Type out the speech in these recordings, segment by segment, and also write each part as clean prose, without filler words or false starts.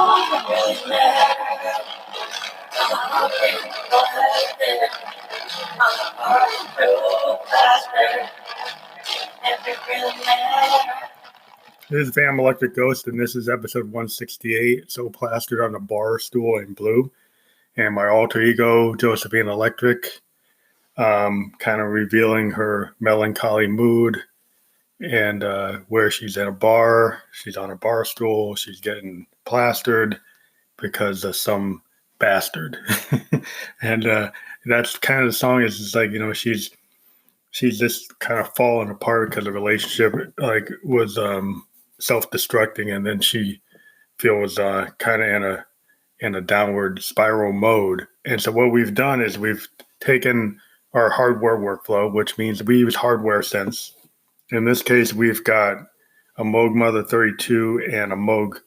This is Vam Electric Ghost, and this is episode 168. So plastered on a bar stool in blue, and my alter ego, Josephine Electric, kind of revealing her melancholy mood and where she's at a bar. She's on a bar stool. She's getting plastered because of some bastard, and that's kind of the song. Is just like, she's just kind of falling apart because the relationship was self-destructing, and then she feels kind of in a downward spiral mode. And so what we've done is we've taken our hardware workflow, which means we use hardware synths. In this case, we've got a Moog Mother 32 and a Moog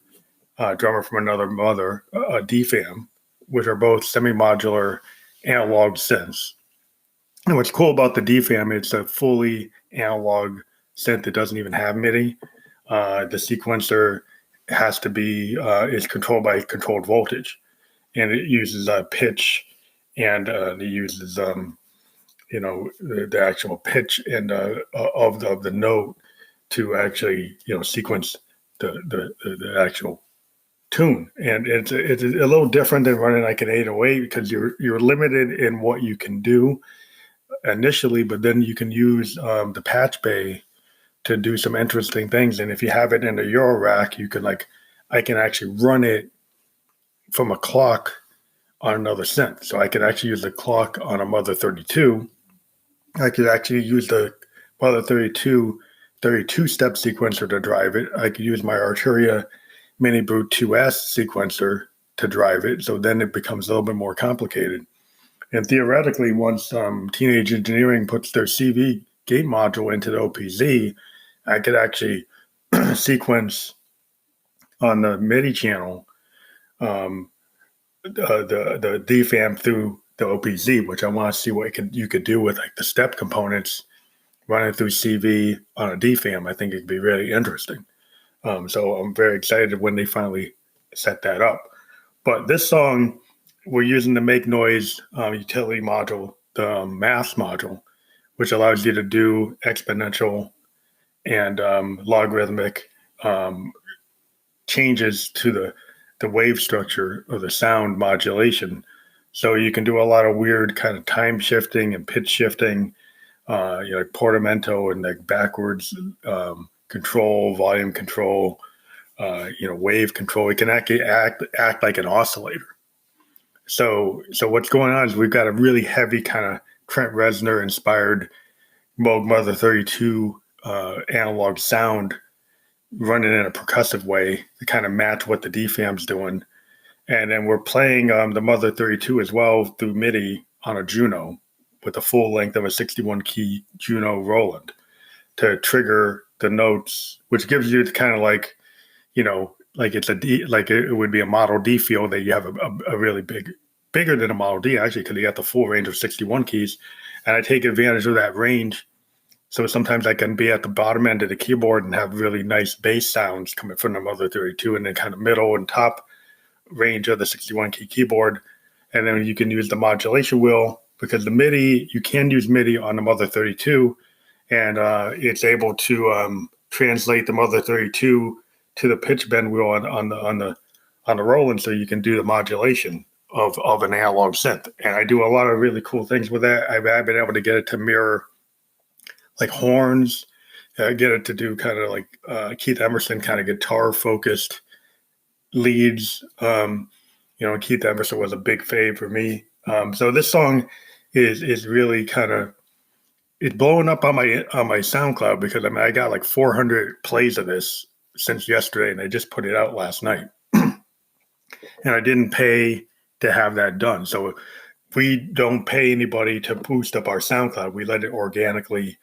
drummer from another mother, a DFAM, which are both semi-modular analog synths. And what's cool about the DFAM, it's a fully analog synth that doesn't even have MIDI. The sequencer has to be is controlled by controlled voltage, and it uses pitch, and it uses the actual pitch and of the note to actually sequence the actual tune. And it's a little different than running like an 808 because you're limited in what you can do initially, but then you can use the patch bay to do some interesting things. And if you have it in a Euro rack, you can I can actually run it from a clock on another synth. So I could actually use the clock on a Mother 32. I could actually use the Mother 32 step sequencer to drive it. I could use my Arturia Mini Brute 2S sequencer to drive it. So then it becomes a little bit more complicated. And theoretically, once Teenage Engineering puts their CV gate module into the OPZ, I could actually sequence on the MIDI channel the DFAM through the OPZ, which I want to see what you could do with the step components running through CV on a DFAM. I think it could be really interesting. So I'm very excited when they finally set that up. But this song, we're using the Make Noise utility module, the Math module, which allows you to do exponential and logarithmic changes to the wave structure of the sound modulation. So you can do a lot of weird kind of time shifting and pitch shifting, like portamento and backwards control, volume control, wave control. It can actually act like an oscillator. So what's going on is we've got a really heavy kind of Trent Reznor inspired Moog Mother 32 analog sound running in a percussive way to kind of match what the DFAM's doing. And then we're playing the Mother 32 as well through MIDI on a Juno with the full length of a 61 key Juno Roland to trigger the notes, which gives you kind of it's a D, like it would be a Model D feel that you have a really bigger than a Model D actually, because you got the full range of 61 keys. And I take advantage of that range. So sometimes I can be at the bottom end of the keyboard and have really nice bass sounds coming from the Mother 32 and then kind of middle and top range of the 61 key keyboard. And then you can use the modulation wheel because the MIDI, you can use MIDI on the Mother 32 and it's able to translate the Mother 32 to the pitch bend wheel on the Roland, so you can do the modulation of an analog synth. And I do a lot of really cool things with that. I've been able to get it to mirror like horns, get it to do kind of like Keith Emerson kind of guitar focused leads. Keith Emerson was a big fave for me. So this song is really kind of, it's blowing up on my SoundCloud because I got like 400 plays of this since yesterday, and I just put it out last night. And I didn't pay to have that done. So we don't pay anybody to boost up our SoundCloud. We let it organically,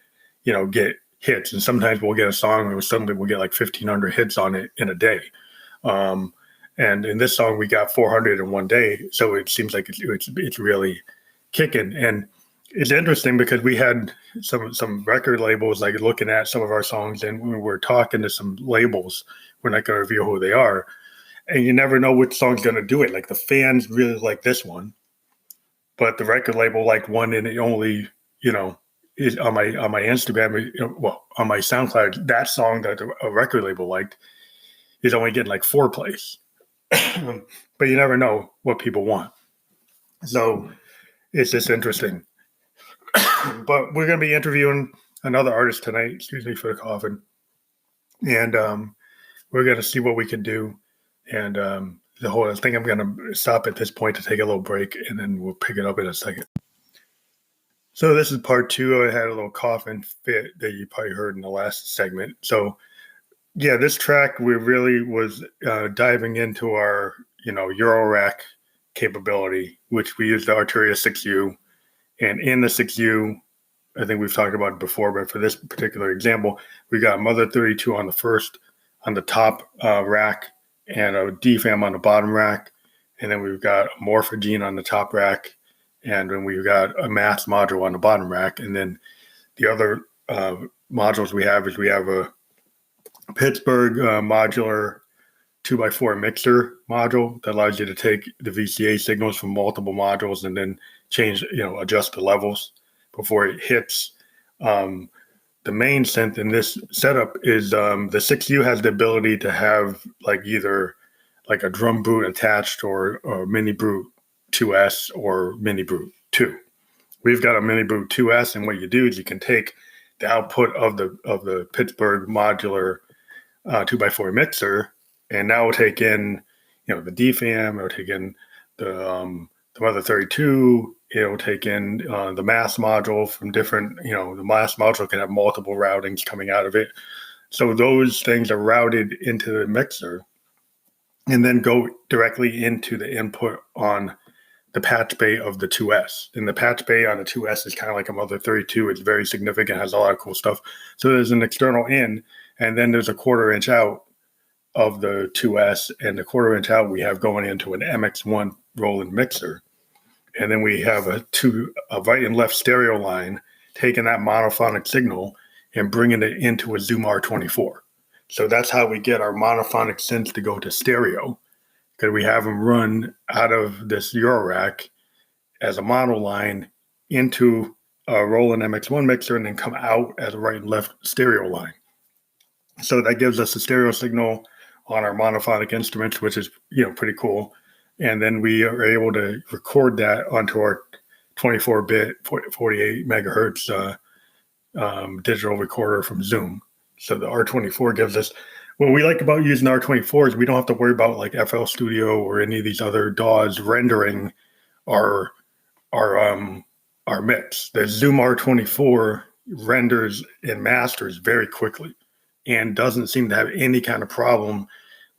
get hits. And sometimes we'll get a song and suddenly we'll get like 1,500 hits on it in a day. And in this song, we got 400 in one day. So it seems like it's really kicking. And it's interesting because we had some record labels like looking at some of our songs, and we were talking to some labels. We're not going to reveal who they are. and you never know which song's going to do it. Like the fans really like this one, but the record label liked one, and it only, is on my Instagram, on my SoundCloud, that song that a record label liked is only getting like 4 plays. But you never know what people want. So it's just interesting. But we're going to be interviewing another artist tonight. Excuse me for the coughing. And we're going to see what we can do. And I think I'm going to stop at this point to take a little break, and then we'll pick it up in a second. So this is part 2. I had a little coughing fit that you probably heard in the last segment. So yeah, this track, we really was diving into our, Euro rack capability, which we used the Arturia 6U. And in the 6U, I think we've talked about it before, but for this particular example, we got Mother 32 on the top rack, and a DFAM on the bottom rack. And then we've got a Morphogene on the top rack. And then we've got a mass module on the bottom rack. And then the other modules we have a Pittsburgh modular 2x4 mixer module that allows you to take the VCA signals from multiple modules and then change, adjust the levels before it hits. The main synth in this setup is the 6U has the ability to have like either like a drum brute attached or mini brute 2S or mini brute 2. We've got a mini brute 2S, and what you do is you can take the output of the Pittsburgh modular 2x4 mixer, and now we'll take in, the DFAM, it'll take in the Mother 32, it'll take in the mass module from different, the mass module can have multiple routings coming out of it. So those things are routed into the mixer and then go directly into the input on the patch bay of the 2S. And the patch bay on the 2S is kind of like a Mother 32. It's very significant, has a lot of cool stuff. So there's an external in, and then there's a 1/4 inch out of the 2S, and the 1/4 inch out we have going into an MX1 Roland mixer. And then we have a right and left stereo line, taking that monophonic signal and bringing it into a Zoom R24. So that's how we get our monophonic synths to go to stereo, because we have them run out of this Euro rack as a mono line into a Roland MX1 mixer and then come out as a right and left stereo line. So that gives us a stereo signal on our monophonic instruments, which is, pretty cool. And then we are able to record that onto our 24-bit, 48 megahertz digital recorder from Zoom. So the R24 gives us, what we like about using R24 is we don't have to worry about like FL Studio or any of these other DAWs rendering our mix. The Zoom R24 renders and masters very quickly and doesn't seem to have any kind of problem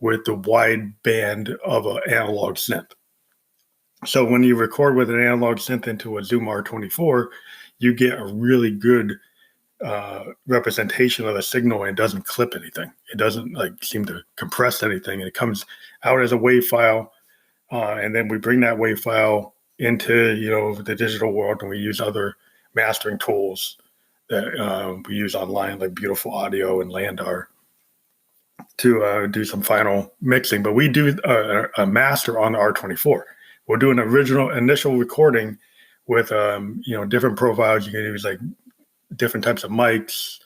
with the wide band of an analog synth. So when you record with an analog synth into a Zoom R24, you get a really good representation of the signal, and it doesn't clip anything. It doesn't seem to compress anything, and it comes out as a WAV file. And then we bring that WAV file into, the digital world, and we use other mastering tools that we use online, like Beautiful Audio and Landar, to do some final mixing. But we do a master on the R24. We'll do an initial recording with, different profiles. You can use like different types of mics,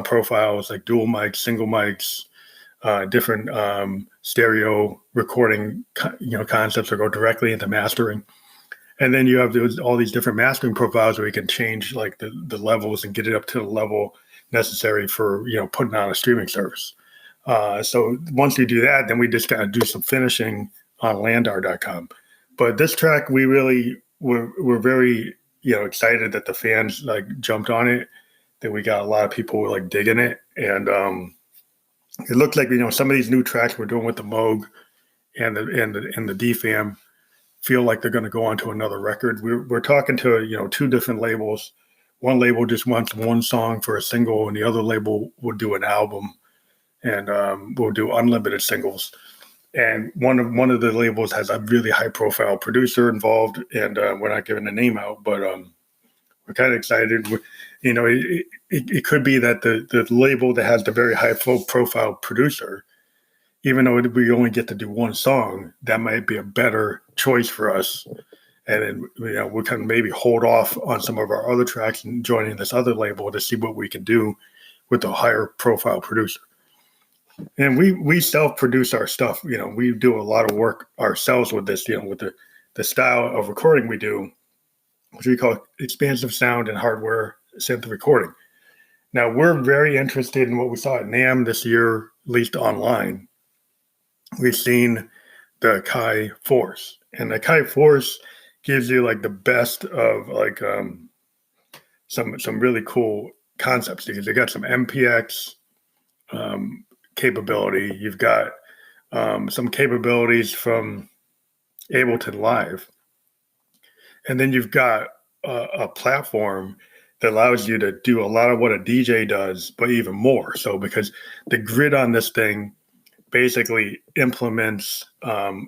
profiles like dual mics, single mics, different stereo recording, concepts that go directly into mastering. And then you have all these different mastering profiles where you can change like the levels and get it up to the level necessary for, putting on a streaming service. So once you do that, then we just kind of do some finishing on landar.com. But this track, we really we're very, excited that the fans jumped on it, that we got a lot of people digging it. And it looked like, some of these new tracks we're doing with the Moog and the DFAM feel like they're going to go on to another record. We're talking to, 2 different labels. One label just wants one song for a single, and the other label will do an album, and we'll do unlimited singles. And one of the labels has a really high profile producer involved, and we're not giving the name out, but we're kind of excited. It could be that the label that has the very high profile producer even though we only get to do one song, that might be a better choice for us. And then, we can maybe hold off on some of our other tracks and joining this other label to see what we can do with a higher profile producer. And we self-produce our stuff. We do a lot of work ourselves with this, with the style of recording we do, which we call expansive sound and hardware synth recording. Now, we're very interested in what we saw at NAMM this year, at least online. We've seen the Kai Force, and the Kai Force gives you like the best of like some really cool concepts, because they got some MPX capability. You've got some capabilities from Ableton Live, and then you've got a platform that allows you to do a lot of what a DJ does, but even more. So because the grid on this thing basically implements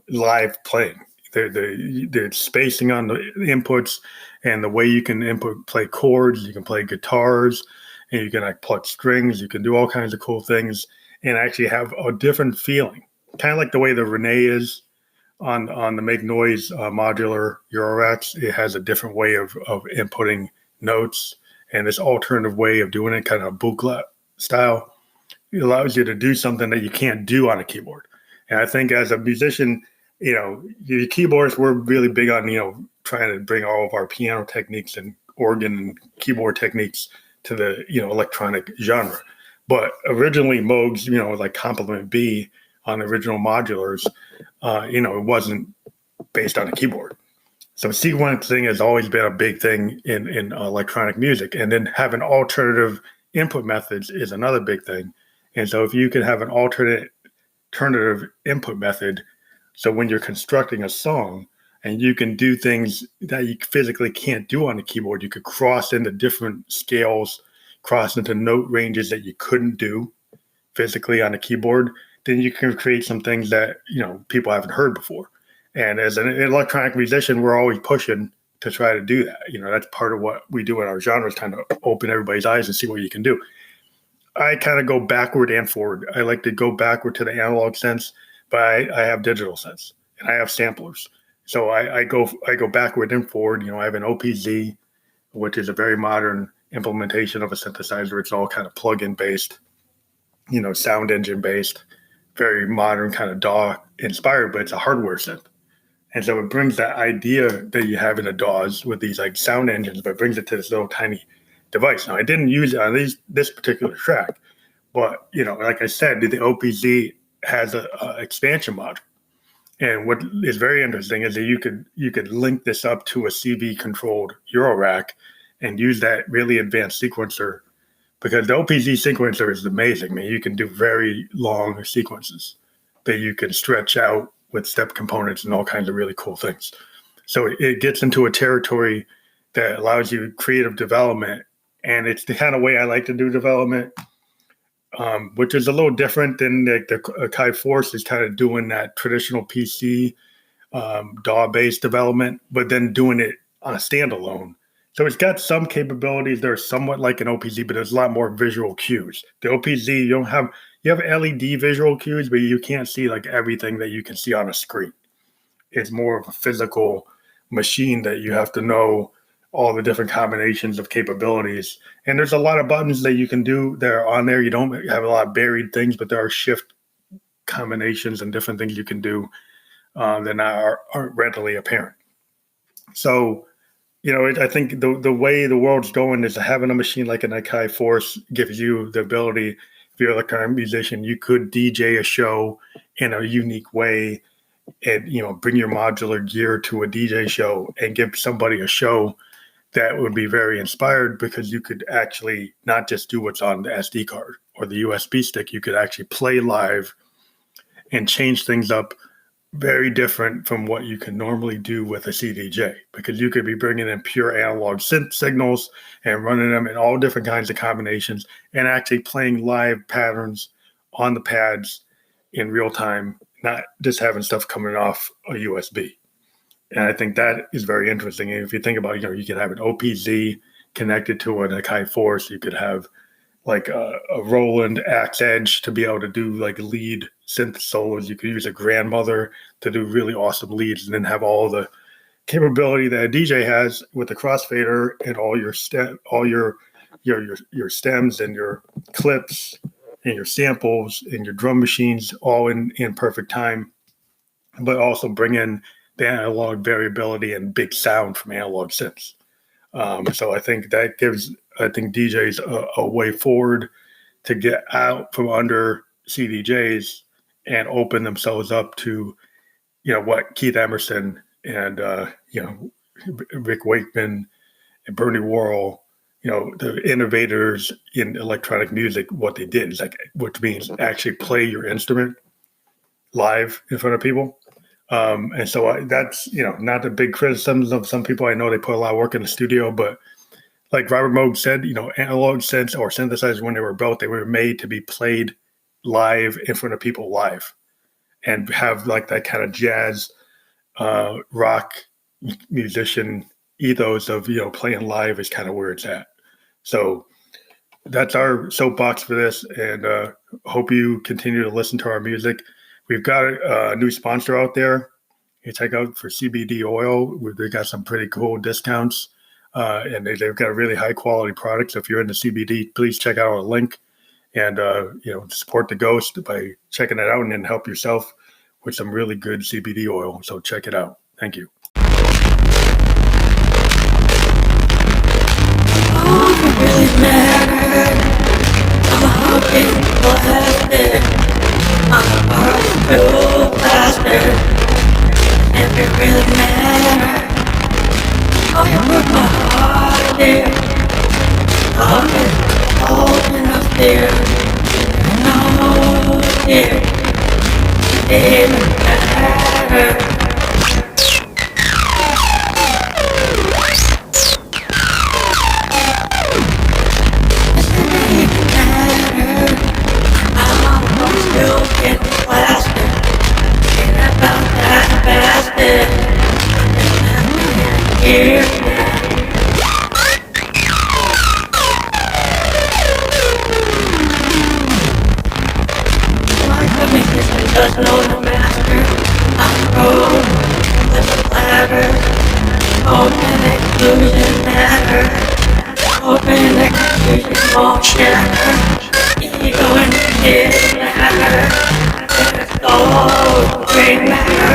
live playing. The spacing on the inputs and the way you can play chords, you can play guitars, and you can like pluck strings. You can do all kinds of cool things and actually have a different feeling, kind of like the way the Renee is on the Make Noise modular Eurorax. It has a different way of inputting notes, and this alternative way of doing it, kind of booklet style. It allows you to do something that you can't do on a keyboard. And I think as a musician, the keyboards, we're really big on, trying to bring all of our piano techniques and organ and keyboard techniques to the, electronic genre. But originally Moogs, like Complement B on the original modulars, it wasn't based on a keyboard. So sequencing has always been a big thing in electronic music. And then having alternative input methods is another big thing. And so if you can have an alternative input method, so when you're constructing a song and you can do things that you physically can't do on the keyboard, you could cross into different scales, cross into note ranges that you couldn't do physically on a keyboard, then you can create some things that, people haven't heard before. And as an electronic musician, we're always pushing to try to do that. That's part of what we do in our genre, is kind of open everybody's eyes and see what you can do. I kind of go backward and forward. I like to go backward to the analog sense, but I have digital sense and I have samplers. So I go backward and forward. I have an OPZ, which is a very modern implementation of a synthesizer. It's all kind of plug-in based, sound engine based, very modern kind of DAW inspired, but it's a hardware synth. And so it brings that idea that you have in a DAWs with these like sound engines, but it brings it to this little tiny device. Now, I didn't use it on this particular track, but, like I said, the OPZ has a expansion module. And what is very interesting is that you could link this up to a CV controlled Eurorack and use that really advanced sequencer, because the OPZ sequencer is amazing. You can do very long sequences that you can stretch out with step components and all kinds of really cool things. So it gets into a territory that allows you creative development. And it's the kind of way I like to do development, which is a little different than the Kai Force is kind of doing that traditional PC DAW-based development, but then doing it on a standalone. So it's got some capabilities that are somewhat like an OPZ, but there's a lot more visual cues. The OPZ, you have LED visual cues, but you can't see like everything that you can see on a screen. It's more of a physical machine that you have to know all the different combinations of capabilities. And there's a lot of buttons that you can do that are on there. You don't have a lot of buried things, but there are shift combinations and different things you can do that aren't readily apparent. So, I think the way the world's going is having a machine like an Akai Force gives you the ability, if you're an electronic musician, you could DJ a show in a unique way and, bring your modular gear to a DJ show and give somebody a show that would be very inspired, because you could actually not just do what's on the SD card or the USB stick. You could actually play live and change things up very different from what you can normally do with a CDJ, because you could be bringing in pure analog synth signals and running them in all different kinds of combinations and actually playing live patterns on the pads in real time, not just having stuff coming off a USB. And I think that is very interesting. And if you think about, you could have an OPZ connected to an Akai Force, you could have like a Roland Axe Edge to be able to do like lead synth solos. You could use a grandmother to do really awesome leads, and then have all the capability that a DJ has with the crossfader and all your your stems and your clips and your samples and your drum machines all in perfect time, but also bring in the analog variability and big sound from analog synths. So I think that gives DJs a way forward to get out from under CDJs and open themselves up to, what Keith Emerson and Rick Wakeman and Bernie Worrell, the innovators in electronic music, what they did is which means actually play your instrument live in front of people. And so that's, not the big criticisms of some people. I know they put a lot of work in the studio, but like Robert Moog said, analog synths or synthesizers, when they were built, they were made to be played live in front of people live and have like that kind of jazz, rock musician ethos of, playing live is kind of where it's at. So that's our soapbox for this, and hope you continue to listen to our music. We've got a new sponsor out there. You check out for CBD Oil. They got some pretty cool discounts, and they've got a really high quality product. So if you're into CBD, please check out our link and support the Ghost by checking it out, and then help yourself with some really good CBD oil. So check it out. Thank you. Really matter how people have been. I'm a plastered. If it really matter, oh, you put my heart there. I'm holding up there. No, dear, it didn't matter. Just know the master. I'm rolled with a platter. Open exclusion matter. Open exclusion won't shatter. Ego and kid matter. There's no green matter.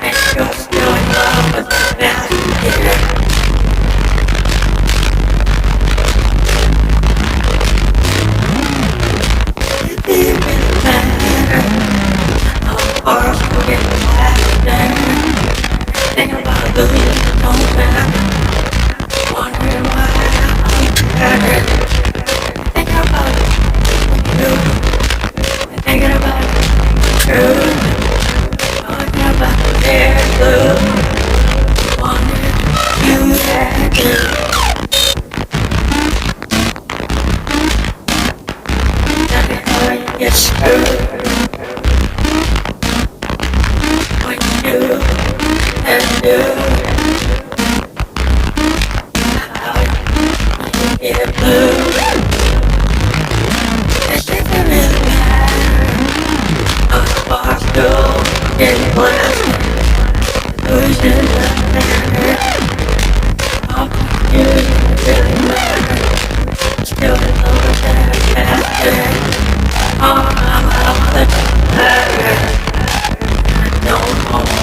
And you're still in love with the master. Think about the reason I don't matter. Wondering why I'm better. Think about it, you. Thinking about it, true. Talking about the air blue. Wondering you had to. Tell me how you get screwed. And do how you get blue. It doesn't really matter. I'm a bar stool, getting blasted. Losing the matter. How you really matter. Still in love with that bastard. Oh, I'm out of the matter. I don't know what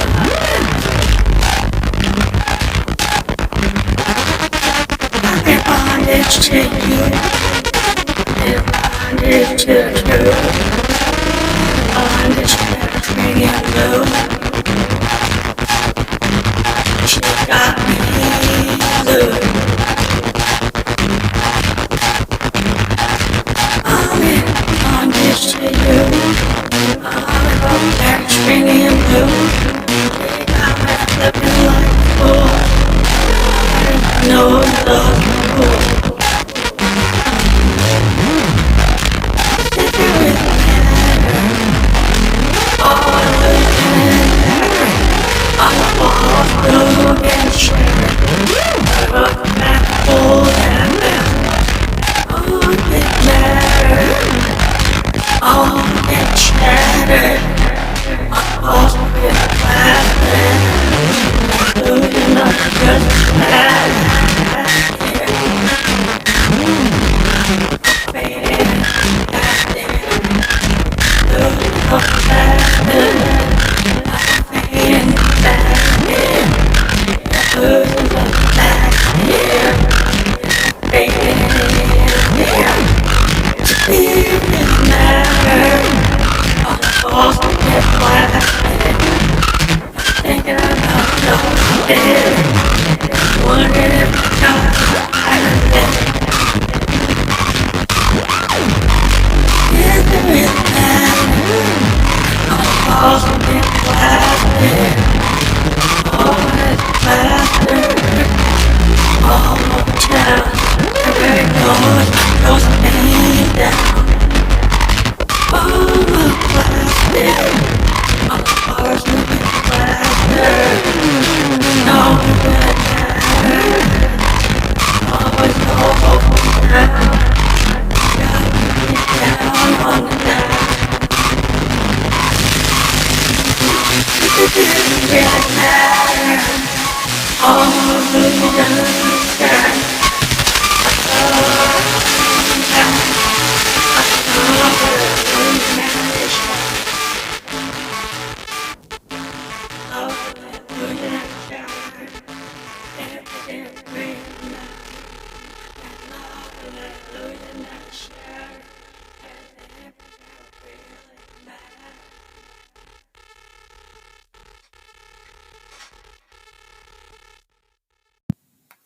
bondage to you, and bondage to the truth, bondage to the string and blue. She got me blue. I'm in bondage to you, I'm that string and blue. She got me flipping like a fool. No love. Oh,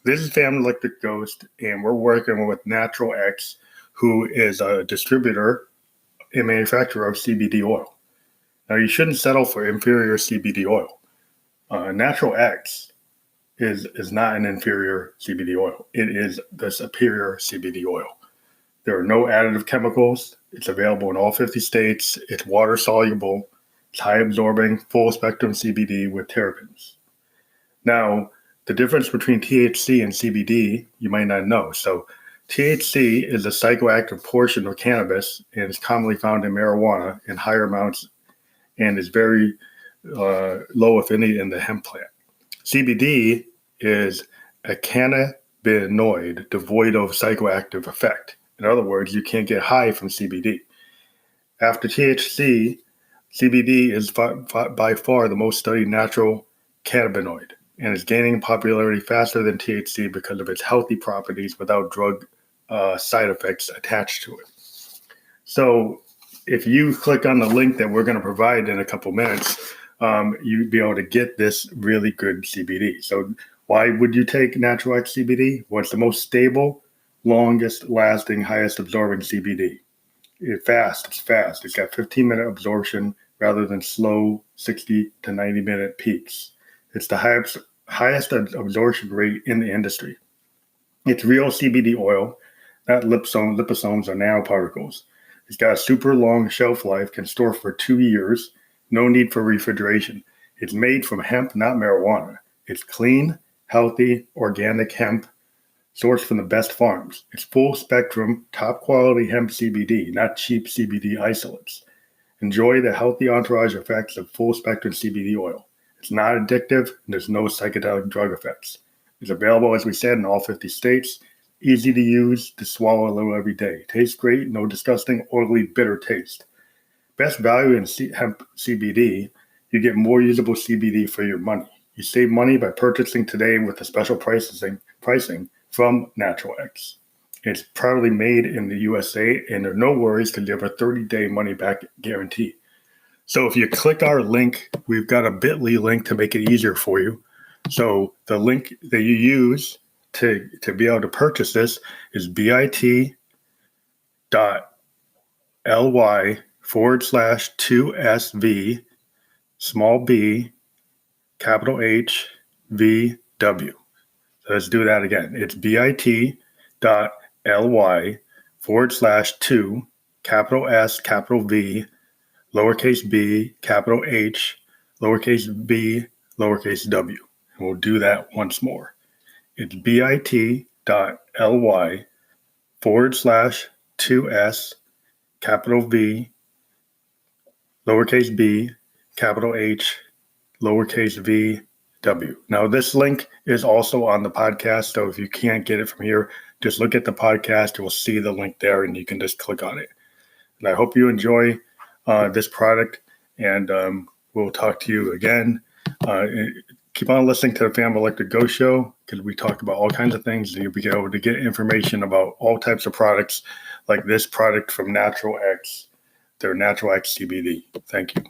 This is Family Electric Ghost, and we're working with Natural X, who is a distributor and manufacturer of CBD oil. Now, you shouldn't settle for inferior CBD oil. Natural X is not an inferior CBD oil. It is the superior CBD oil. There are no additive chemicals. It's available in all 50 states. It's water soluble. It's high absorbing, full spectrum CBD with terpenes. Now, the difference between THC and CBD, you might not know. So, THC is a psychoactive portion of cannabis and is commonly found in marijuana in higher amounts and is very low, if any, in the hemp plant. CBD is a cannabinoid devoid of psychoactive effect. In other words, you can't get high from CBD. After THC, CBD is by far the most studied natural cannabinoid and is gaining popularity faster than THC because of its healthy properties without drug side effects attached to it. So if you click on the link that we're going to provide in a couple minutes, you'd be able to get this really good CBD. So why would you take Natural X CBD? Well, it's the most stable, longest lasting, highest absorbing CBD. It's fast. It's got 15-minute absorption rather than slow 60 to 90-minute peaks. It's the highest absorption rate in the industry. It's real CBD oil, not liposomes or nanoparticles. It's got a super long shelf life, can store for 2 years, no need for refrigeration. It's made from hemp, not marijuana. It's clean, healthy, organic hemp, sourced from the best farms. It's full spectrum, top quality hemp CBD, not cheap CBD isolates. Enjoy the healthy entourage effects of full spectrum CBD oil. It's not addictive, and there's no psychedelic drug effects. It's available, as we said, in all 50 states. Easy to use, to swallow a little every day. Tastes great, no disgusting, oily, bitter taste. Best value in hemp CBD, you get more usable CBD for your money. You save money by purchasing today with the special pricing from Natural X. It's proudly made in the USA, and there are no worries because you have a 30-day money-back guarantee. So if you click our link, we've got a bit.ly link to make it easier for you. So the link that you use to be able to purchase this is bit.ly/2SV small b capital H V W. So let's do that again. It's bit.ly/2 capital S capital V lowercase b capital H lowercase b lowercase w. And we'll do that once more. It's bit.ly/2S capital V lowercase b capital H lowercase v w. Now this link is also on the podcast, so if you can't get it from here, just look at the podcast. You will see the link there, and you can just click on it. And I hope you enjoy this product, and we'll talk to you again. Keep on listening to the Family Electric Ghost Show, because we talk about all kinds of things, and you'll be able to get information about all types of products like this product from Natural X, their Natural X CBD. Thank you.